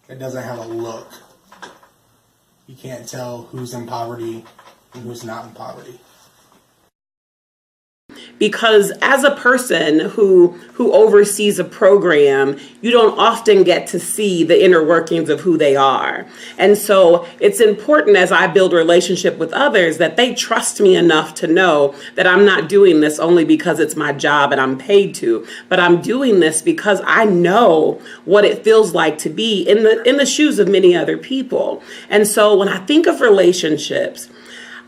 It doesn't have a look. You can't tell who's in poverty and who's not in poverty. Because as a person who oversees a program, you don't often get to see the inner workings of who they are. And so it's important as I build a relationship with others that they trust me enough to know that I'm not doing this only because it's my job and I'm paid to, but I'm doing this because I know what it feels like to be in the shoes of many other people. And so when I think of relationships,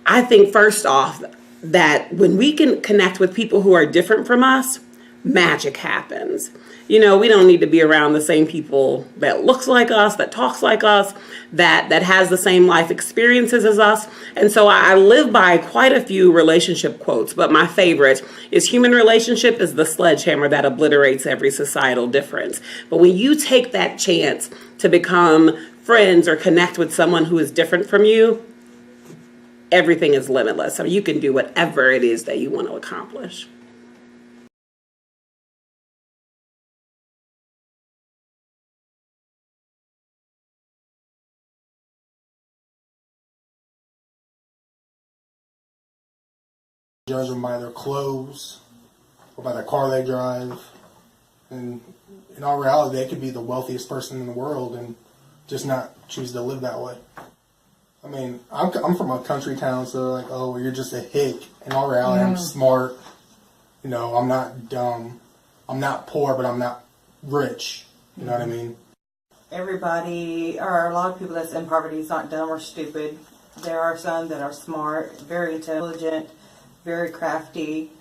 I think first off, that when we can connect with people who are different from us, magic happens. You know, we don't need to be around the same people that looks like us, that talks like us, that has the same life experiences as us. And so I live by quite a few relationship quotes, but my favorite is human relationship is the sledgehammer that obliterates every societal difference. But when you take that chance to become friends or connect with someone who is different from you, everything is limitless. So you can do whatever it is that you want to accomplish. Judge them by their clothes or by the car they drive. And in all reality, they could be the wealthiest person in the world and just not choose to live that way. I mean, I'm from a country town, so they're like, oh, well, you're just a hick. In all reality, I'm smart. You know, I'm not dumb. I'm not poor, but I'm not rich. You know what I mean? Everybody, or a lot of people that's in poverty is not dumb or stupid. There are some that are smart, very intelligent, very crafty,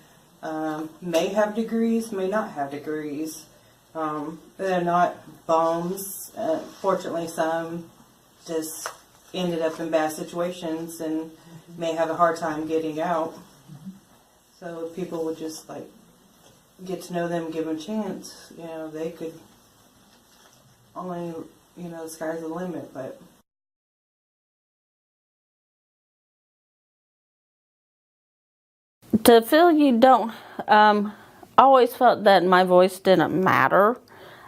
may have degrees, may not have degrees. They're not bums. Fortunately, some just ended up in bad situations and may have a hard time getting out. So if people would just like get to know them, give them a chance, you know, they could only, you know, the sky's the limit. But to feel you don't, I always felt that my voice didn't matter.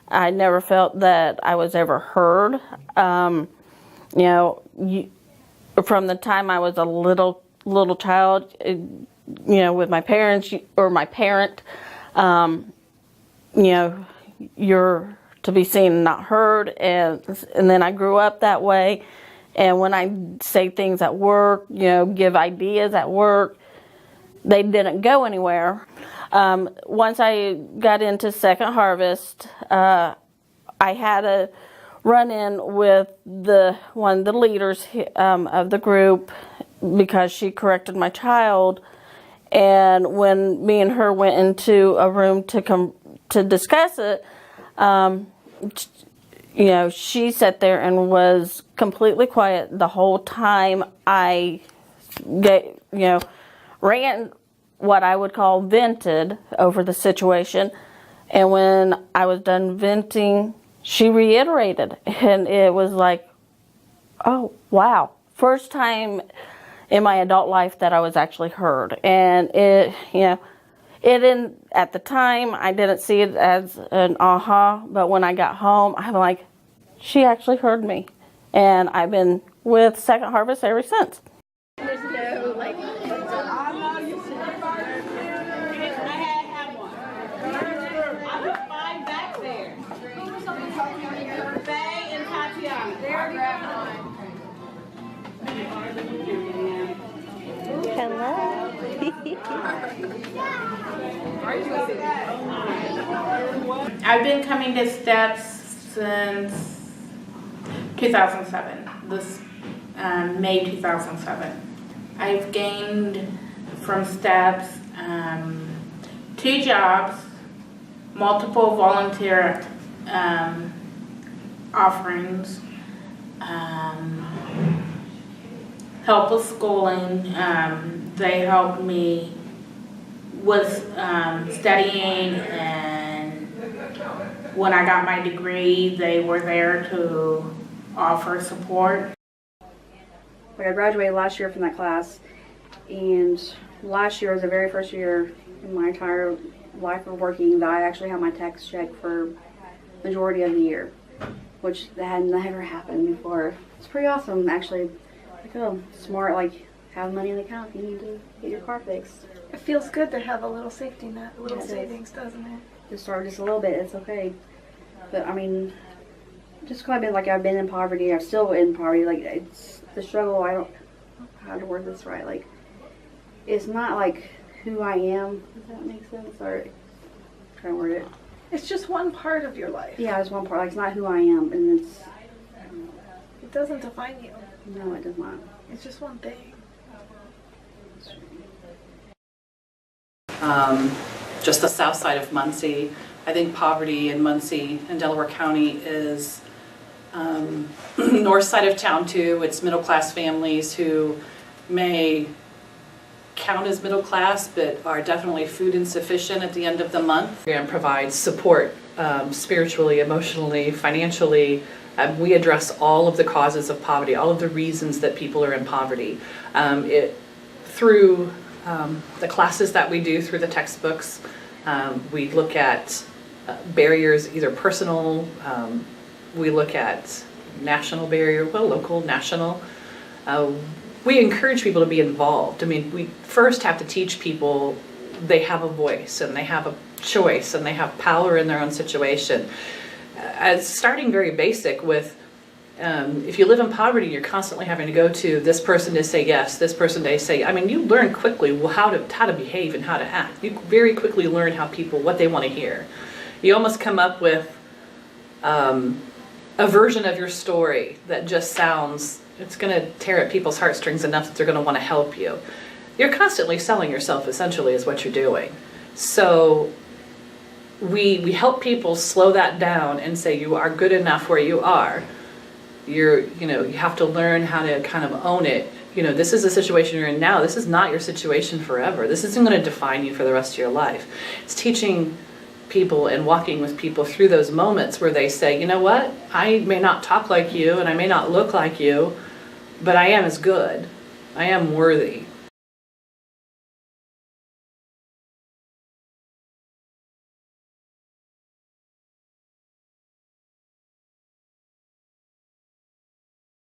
I never felt that I was ever heard. You know, from the time I was a little child, you know, with my parents or my parent, you know, you're to be seen and not heard, and then I grew up that way. And when I say things at work, you know, give ideas at work, they didn't go anywhere. Once I got into Second Harvest, I had a run-in with one of the leaders of the group because she corrected my child. And when me and her went into a room to discuss it, you know, she sat there and was completely quiet the whole time I ran what I would call vented over the situation. And when I was done venting, she reiterated, and it was like, oh, wow. First time in my adult life that I was actually heard. And it, you know, at the time, I didn't see it as an aha, but when I got home, I'm like, she actually heard me. And I've been with Second Harvest ever since. There's no, like, Hello. I've been coming to S.T.E.P.S since 2007, May 2007. I've gained from S.T.E.P.S 2 jobs, multiple volunteer offerings, help with schooling. They helped me with studying, and when I got my degree, they were there to offer support. I graduated last year from that class, and last year was the very first year in my entire life of working that I actually had my tax check for majority of the year. which that had never happened before. It's pretty awesome, actually. Like, oh, smart, like, have money in the account if you need to get your car fixed. It feels good to have a little safety net, a little Yeah, it savings, doesn't it? Just start just a little bit, it's okay. But, I mean, just because I've been in poverty, I'm still in poverty, like, it's the struggle, I don't know how to word this right, like, it's not like who I am, does that make sense? Or, trying to word it. It's just one part of your life. Yeah, it's one part, like, it's not who I am, and it's, It doesn't define you. no, it does not. It's just one thing. Just the south side of Muncie. I think poverty in Muncie and Delaware County is north side of town too. It's middle class families who may count as middle class but are definitely food insufficient at the end of the month. And provide support spiritually, emotionally, financially. We address all of the causes of poverty, all of the reasons that people are in poverty. Through the classes that we do, through the textbooks, we look at barriers, either personal, we look at national barrier, well, local, national. We encourage people to be involved. I mean, we first have to teach people they have a voice and they have a choice and they have power in their own situation. Starting very basic with, if you live in poverty, you're constantly having to go to this person to say yes, this person to say, I mean, you learn quickly how to behave and how to act. You very quickly learn what they want to hear. You almost come up with a version of your story that just sounds, it's going to tear at people's heartstrings enough that they're going to want to help you. You're constantly selling yourself, essentially, is what you're doing. So we help people slow that down and say you are good enough where you are. You have to learn how to kind of own it. This is the situation you're in now. This is not your situation forever. This isn't going to define you for the rest of your life. It's teaching people and walking with people through those moments where they say, you know what, I may not talk like you and I may not look like you, but I am as good. I am worthy.